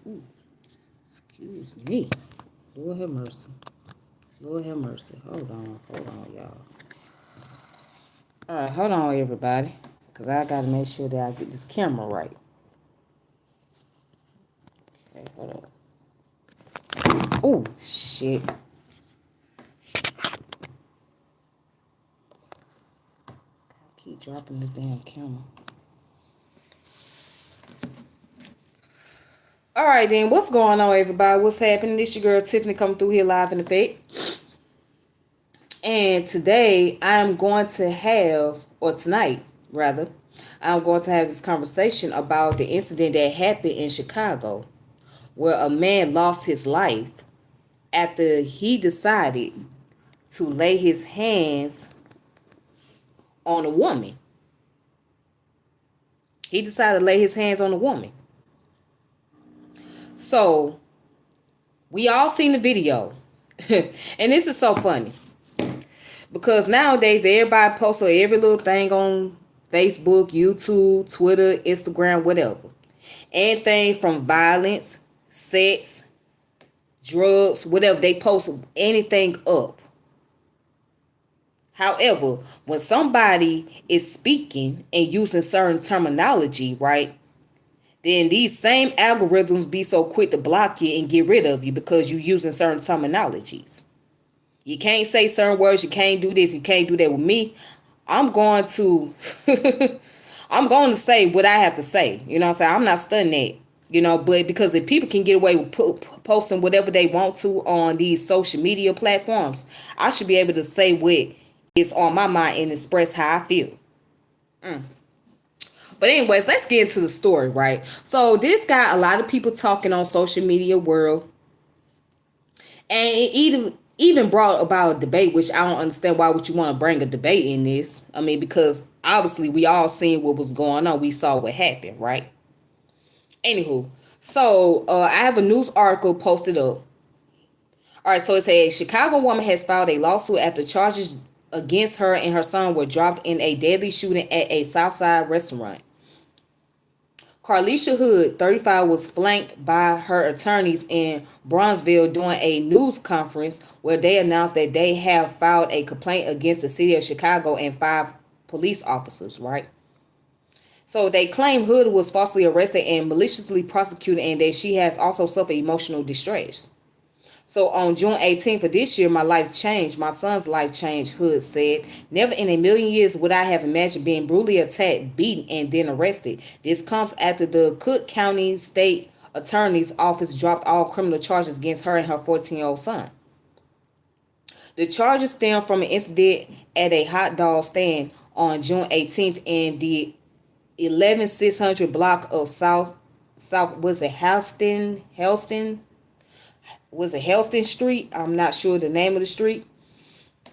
Ooh, excuse me. Lord have mercy. Lord have mercy. Hold on, y'all. All right, hold on, everybody. Because I got to make sure that I get this camera right. Okay, hold on. Oh, shit. I keep dropping this damn camera. All right, then. What's going on, everybody? What's happening? This your girl, Tiffany, coming through here live in effect. And today, I'm going to have, or tonight, rather, I'm going to have this conversation about the incident that happened in Chicago, where a man lost his life after he decided to lay his hands on a woman. He decided to lay his hands on a woman. So, we all seen the video. And this is so funny. Because nowadays, everybody posts every little thing on Facebook, YouTube, Twitter, Instagram, whatever. Anything from violence, sex, drugs, whatever. They post anything up. However, when somebody is speaking and using certain terminology, right, then these same algorithms be so quick to block you and get rid of you because you're using certain terminologies. You can't say certain words, you can't do this, you can't do that. With me, I'm going to I'm going to say what I have to say. You know what I'm saying? I'm not studying that. But because if people can get away with posting whatever they want to on these social media platforms, I should be able to say what is on my mind and express how I feel. But anyways, let's get into the story, right? So this got a lot of people talking on social media world, and it even brought about a debate, which I don't understand why would you want to bring a debate in this. I mean, because obviously we all seen what was going on. We saw what happened, right? Anywho, so I have a news article posted up. All right, so it says Chicago woman has filed a lawsuit after charges against her and her son were dropped in a deadly shooting at a Southside restaurant. Carlisha Hood, 35, was flanked by her attorneys in Bronzeville during a news conference where they announced that they have filed a complaint against the city of Chicago and 5 police officers, right? So they claim Hood was falsely arrested and maliciously prosecuted and that she has also suffered emotional distress. So on June 18th of this year, my life changed. My son's life changed, Hood said. Never in a million years would I have imagined being brutally attacked, beaten, and then arrested. This comes after the Cook County State Attorney's Office dropped all criminal charges against her and her 14-year-old son. The charges stem from an incident at a hot dog stand on June 18th in the 11600 block of South was it Helston Street? I'm not sure the name of the street.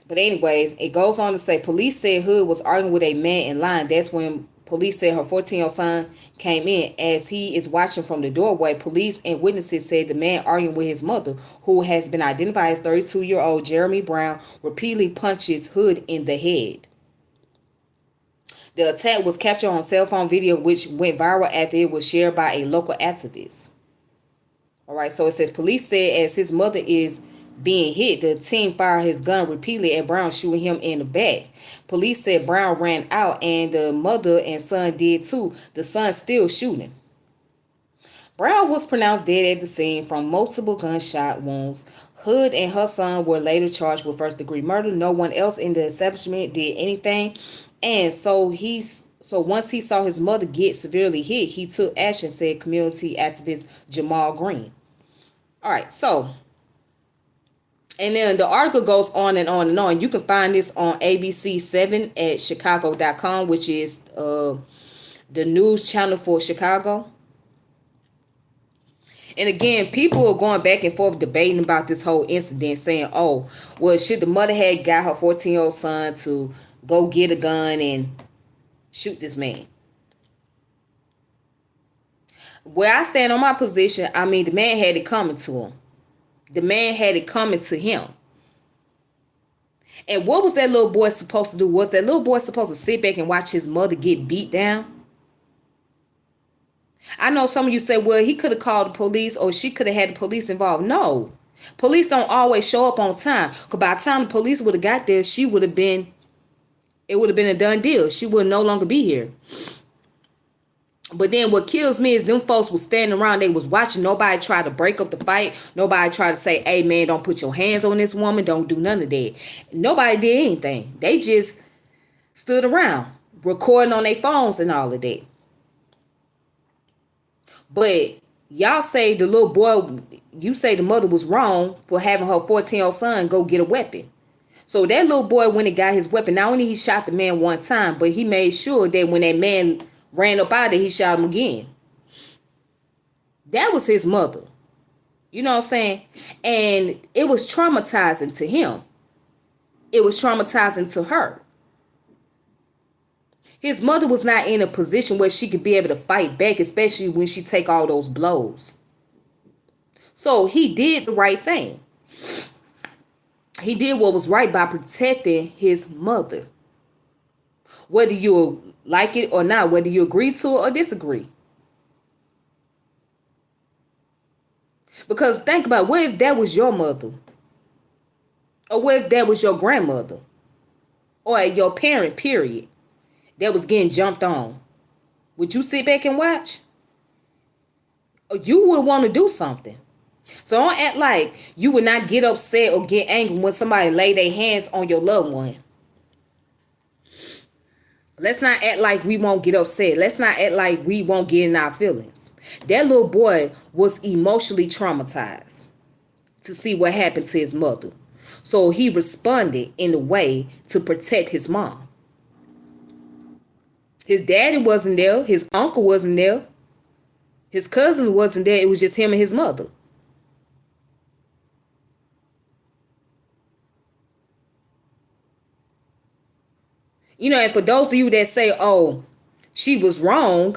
But anyways, it goes on to say police said Hood was arguing with a man in line. That's when police said her 14-year-old son came in. As he is watching from the doorway, police and witnesses said the man arguing with his mother, who has been identified as 32-year-old Jeremy Brown, repeatedly punches Hood in the head. The attack was captured on cell phone video, which went viral after it was shared by a local activist. All right, so it says police said as his mother is being hit, the teen fired his gun repeatedly at Brown, shooting him in the back. Police said Brown ran out and the mother and son did too. The son still shooting. Brown was pronounced dead at the scene from multiple gunshot wounds. Hood and her son were later charged with first-degree murder. No one else in the establishment did anything, and so once he saw his mother get severely hit, he took action, said community activist Jamal Green. All right, so, and then the article goes on and on and on. You can find this on ABC7 at Chicago.com, which is the news channel for Chicago. And again, people are going back and forth debating about this whole incident, saying, oh, well, should the mother have got her 14-year-old son to go get a gun and shoot this man? Where I stand on my position, I mean, the man had it coming to him. The man had it coming to him. And what was that little boy supposed to do? Was that little boy supposed to sit back and watch his mother get beat down? I know some of you say, well, he could have called the police or she could have had the police involved. No. Police don't always show up on time. Because by the time the police would have got there, it would have been a done deal. She would no longer be here. But then what kills me is them folks was standing around, they was watching. Nobody tried to break up the fight. Nobody tried to say, hey man, don't put your hands on this woman. Don't do none of that. Nobody did anything. They just stood around recording on their phones and all of that. But y'all say the little boy, you say the mother was wrong for having her 14-year-old son go get a weapon. So that little boy, when he got his weapon, not only he shot the man one time, but he made sure that when that man ran up out there, he shot him again. That was his mother. You know what I'm saying? And it was traumatizing to him. It was traumatizing to her. His mother was not in a position where she could be able to fight back, especially when she take all those blows. So he did the right thing. He did what was right by protecting his mother. Whether you like it or not, whether you agree to it or disagree. Because think about, what if that was your mother? Or what if that was your grandmother? Or your parent, period, that was getting jumped on? Would you sit back and watch? Or you would want to do something. So don't act like you would not get upset or get angry when somebody lay their hands on your loved one. Let's not act like we won't get upset. Let's not act like we won't get in our feelings. That little boy was emotionally traumatized to see what happened to his mother. So he responded in a way to protect his mom. His daddy wasn't there. His uncle wasn't there. His cousin wasn't there. It was just him and his mother. You know, and for those of you that say, oh, she was wrong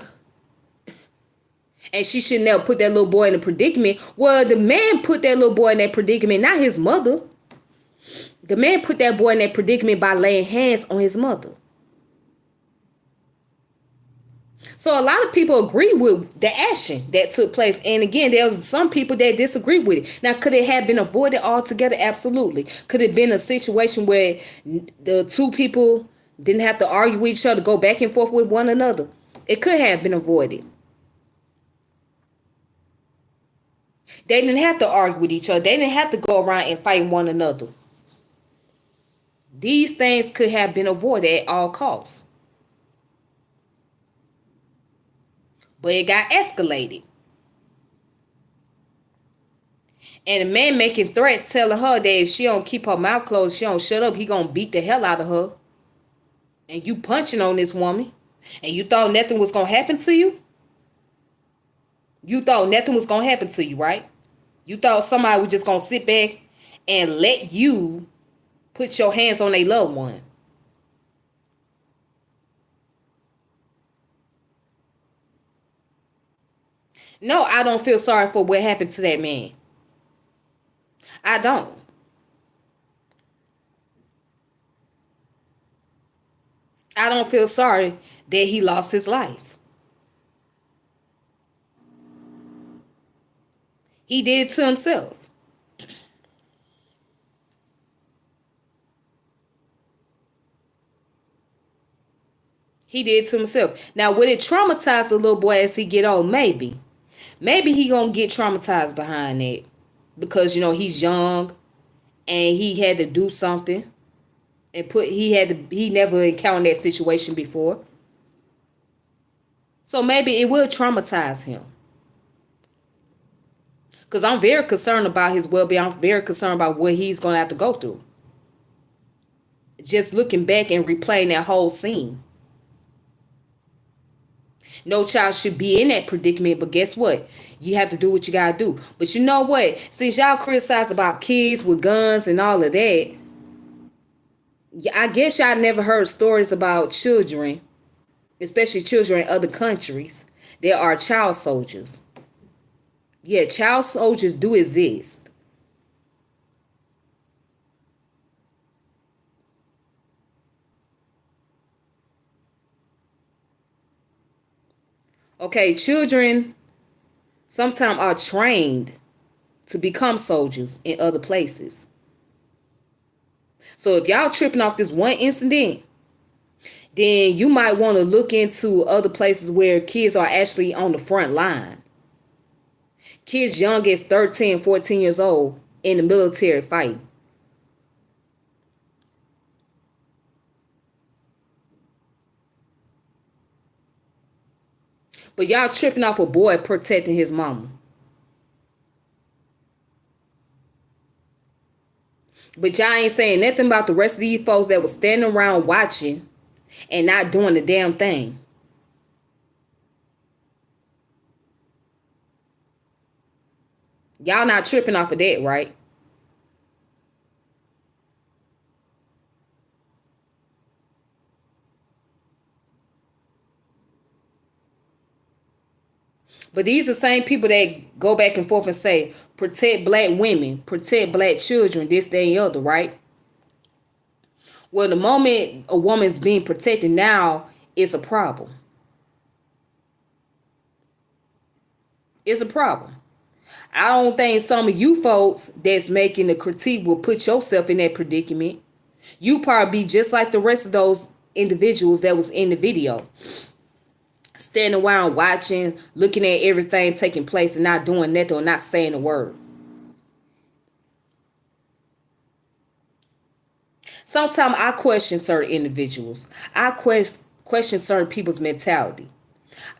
and she should never put that little boy in a predicament. Well, the man put that little boy in that predicament, not his mother. The man put that boy in that predicament by laying hands on his mother. So a lot of people agree with the action that took place. And again, there was some people that disagree with it. Now, could it have been avoided altogether? Absolutely. Could it have been a situation where the two people didn't have to argue with each other, go back and forth with one another? It could have been avoided. They didn't have to argue with each other. They didn't have to go around and fight one another. These things could have been avoided at all costs. But it got escalated. And the man making threats, telling her that if she don't keep her mouth closed, she don't shut up, he gonna beat the hell out of her. And you punching on this woman. And you thought nothing was gonna happen to you? You thought nothing was gonna happen to you, right? You thought somebody was just gonna sit back and let you put your hands on a loved one. No, I don't feel sorry for what happened to that man. I don't. I don't feel sorry that he lost his life. He did it to himself. He did it to himself. Now, would it traumatize the little boy as he get old? Maybe. Maybe he gonna get traumatized behind that. Because, he's young and he had to do something. And he never encountered that situation before. So maybe it will traumatize him. Because I'm very concerned about his well-being. I'm very concerned about what he's going to have to go through. Just looking back and replaying that whole scene. No child should be in that predicament, but guess what? You have to do what you got to do. But you know what? Since y'all criticize about kids with guns and all of that, I guess y'all never heard stories about children, especially children in other countries. There are child soldiers. Yeah, child soldiers do exist. Okay, children sometimes are trained to become soldiers in other places. So if y'all tripping off this one incident, then you might want to look into other places where kids are actually on the front line. Kids young as 13, 14 years old in the military fighting. But y'all tripping off a boy protecting his mama. But y'all ain't saying nothing about the rest of these folks that was standing around watching and not doing the damn thing. Y'all not tripping off of that, right? But these are the same people that go back and forth and say, protect black women, protect black children, this, that, and the other, right? Well, the moment a woman's being protected now, it's a problem. It's a problem. I don't think some of you folks that's making the critique will put yourself in that predicament. You probably be just like the rest of those individuals that was in the video, standing around watching, looking at everything taking place and not doing nothing or not saying a word. Sometimes I question certain individuals. I question certain people's mentality.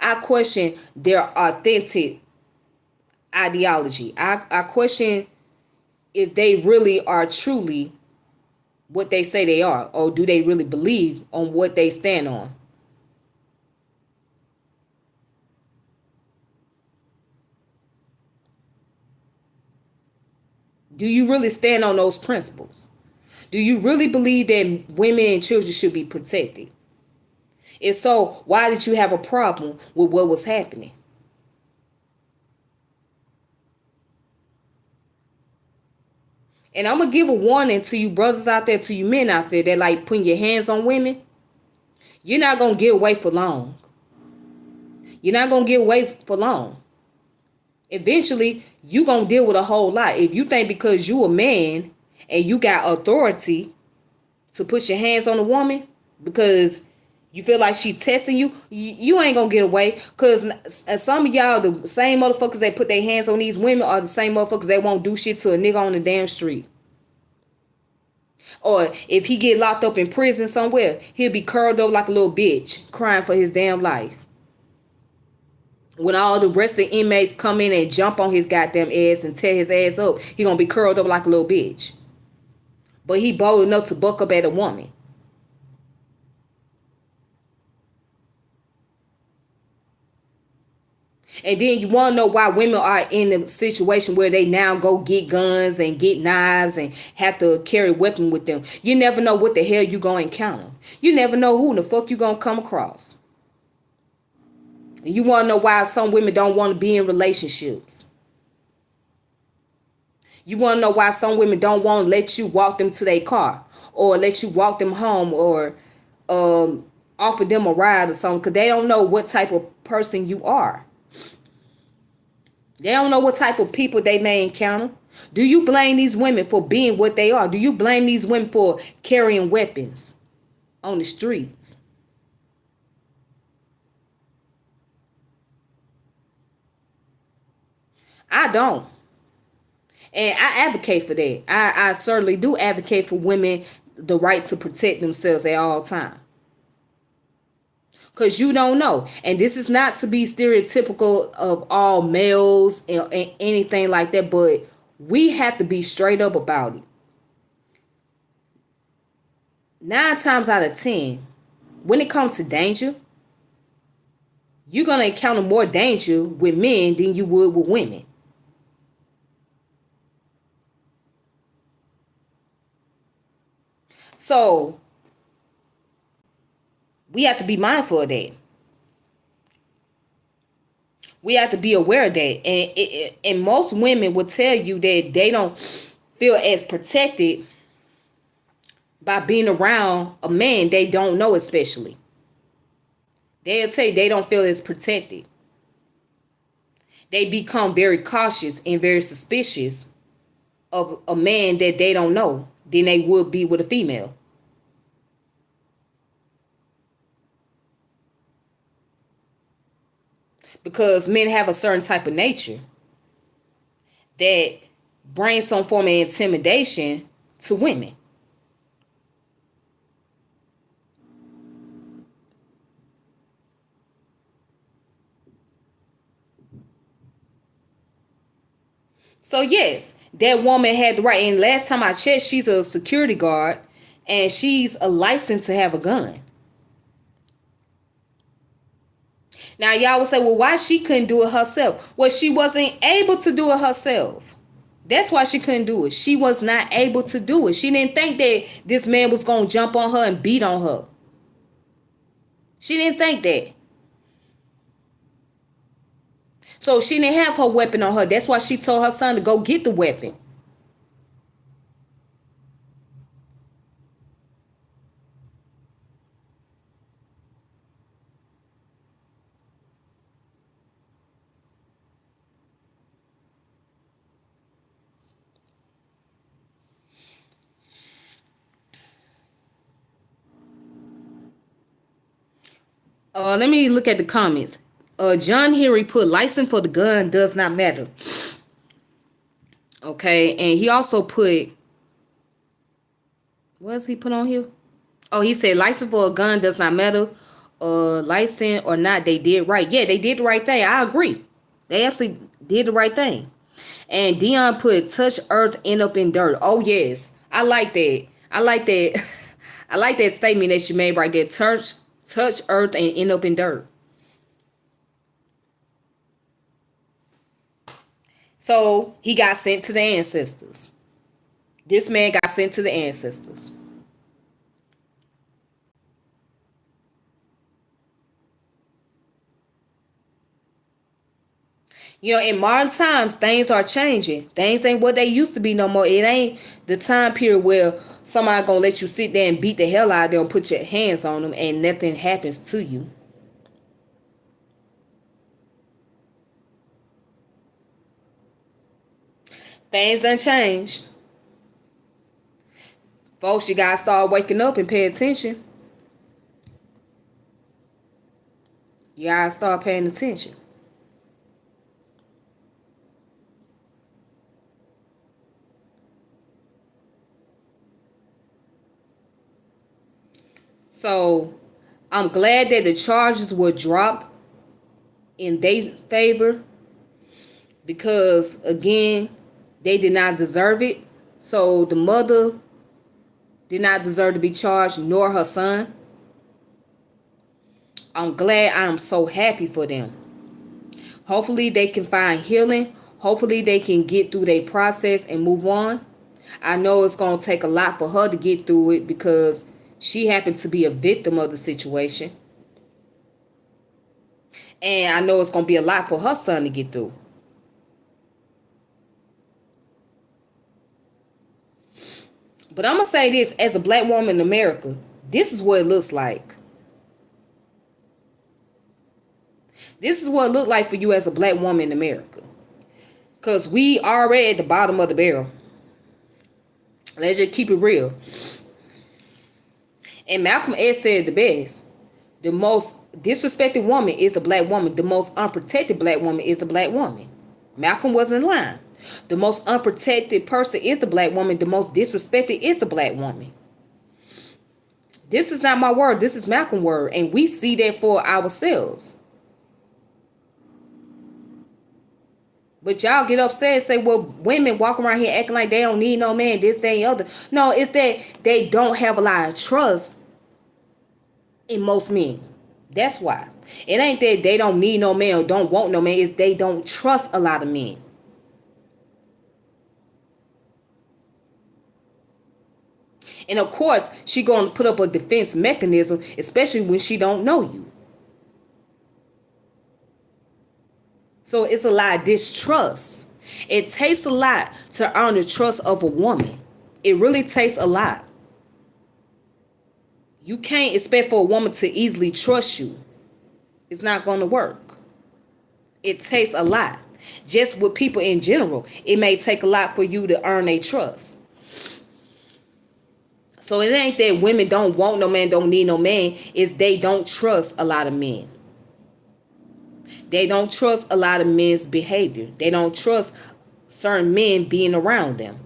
I question their authentic ideology. I question if they really are truly what they say they are, or do they really believe on what they stand on. Do you really stand on those principles? Do you really believe that women and children should be protected? If so, why did you have a problem with what was happening? And I'm gonna give a warning to you brothers out there, to you men out there that like putting your hands on women. You're not gonna get away for long. You're not gonna get away for long. Eventually, you gonna deal with a whole lot. If you think because you a man and you got authority to put your hands on a woman because you feel like she testing you, you ain't gonna get away. Cause some of y'all, the same motherfuckers that put their hands on these women are the same motherfuckers that won't do shit to a nigga on the damn street. Or if he get locked up in prison somewhere, he'll be curled up like a little bitch, crying for his damn life. When all the rest of the inmates come in and jump on his goddamn ass and tear his ass up, he gonna be curled up like a little bitch. But he bold enough to buck up at a woman. And then you want to know why women are in a situation where they now go get guns and get knives and have to carry a weapon with them. You never know what the hell you going to encounter. You never know who the fuck you going to come across. And you want to know why some women don't want to be in relationships. You want to know why some women don't want to let you walk them to their car or let you walk them home or offer them a ride or something because they don't know what type of person you are. They don't know what type of people they may encounter. Do you blame these women for being what they are? Do you blame these women for carrying weapons on the streets? I don't. And I advocate for that. I certainly do advocate for women the right to protect themselves at all times. Because you don't know. And this is not to be stereotypical of all males and anything like that, but we have to be straight up about it. 9 times out of 10, when it comes to danger, you're going to encounter more danger with men than you would with women. So we have to be mindful of that. We have to be aware of that. And most women will tell you that they don't feel as protected by being around a man they don't know, especially. They'll tell you they don't feel as protected. they become very cautious and very suspicious of a man that they don't know than they would be with a female. Because men have a certain type of nature that brings some form of intimidation to women. So yes, that woman had the right. And last time I checked, she's a security guard and she's a license to have a gun. Now y'all would say, well, why she couldn't do it herself? Well, she wasn't able to do it herself. That's why she couldn't do it. She was not able to do it. She didn't think that this man was going to jump on her and beat on her. She didn't think that. So she didn't have her weapon on her. That's why she told her son to go get the weapon. Let me look at the comments. John Henry put license for the gun does not matter. Okay, and he also put, what does he put on here? Oh, he said license for a gun does not matter. License or not, they did right. Yeah, they did the right thing. I agree. They actually did the right thing. And Dion put touch earth, end up in dirt. Oh yes, I like that. I like that. I like that statement that she made right there. Touch earth and end up in dirt. So he got sent to the ancestors. This man got sent to the ancestors. You know, in modern times, things are changing. Things ain't what they used to be no more. It ain't the time period where somebody gonna let you sit there and beat the hell out of them and put your hands on them and nothing happens to you. Things done changed. Folks, you gotta start waking up and pay attention. You gotta start paying attention. So I'm glad that the charges were dropped in their favor because, again, they did not deserve it. So the mother did not deserve to be charged, nor her son. I'm glad. I'm so happy for them. Hopefully they can find healing. Hopefully they can get through their process and move on. I know it's going to take a lot for her to get through it because she happened to be a victim of the situation. And I know it's going to be a lot for her son to get through. But I'm going to say this, as a black woman in America, this is what it looks like. This is what it looked like for you as a black woman in America. Because we already at the bottom of the barrel. Let's just keep it real. And Malcolm X said the best. The most disrespected woman is the black woman. The most unprotected black woman is the black woman. Malcolm was in line. The most unprotected person is the black woman. The most disrespected is the black woman. This is not my word. This is Malcolm's word. And we see that for ourselves. But y'all get upset and say, well, women walk around here acting like they don't need no man, this, that, and other. No, it's that they don't have a lot of trust in most men. That's why. It ain't that they don't need no man or don't want no man. It's they don't trust a lot of men. And of course, she going to put up a defense mechanism, especially when she don't know you. So it's a lot of distrust. It takes a lot to earn the trust of a woman. It really takes a lot. You can't expect for a woman to easily trust you. It's not going to work. It takes a lot. Just with people in general, it may take a lot for you to earn their trust. So it ain't that women don't want no man, don't need no man. It's they don't trust a lot of men. They don't trust a lot of men's behavior. They don't trust certain men being around them.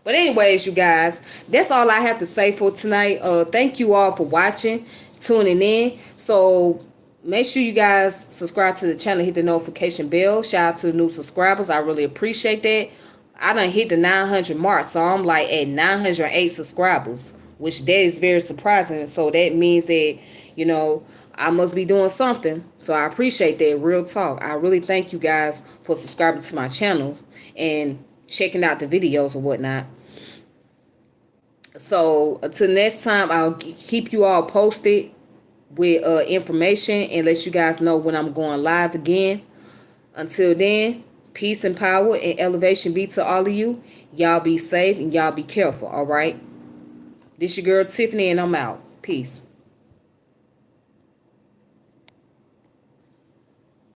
But anyways, you guys, that's all I have to say for tonight. Thank you all for watching, tuning in. So make sure you guys subscribe to the channel, hit the notification bell. Shout out to the new subscribers. I really appreciate that. I done hit the 900 mark, so I'm like at 908 subscribers, which that is very surprising. So that means that, you know, I must be doing something. So I appreciate that. Real talk. I really thank you guys for subscribing to my channel and checking out the videos or whatnot. So until next time, I'll keep you all posted with information and let you guys know when I'm going live again. Until then, peace and power and elevation be to all of you. Y'all be safe and y'all be careful, all right? This your girl Tiffany and I'm out. Peace.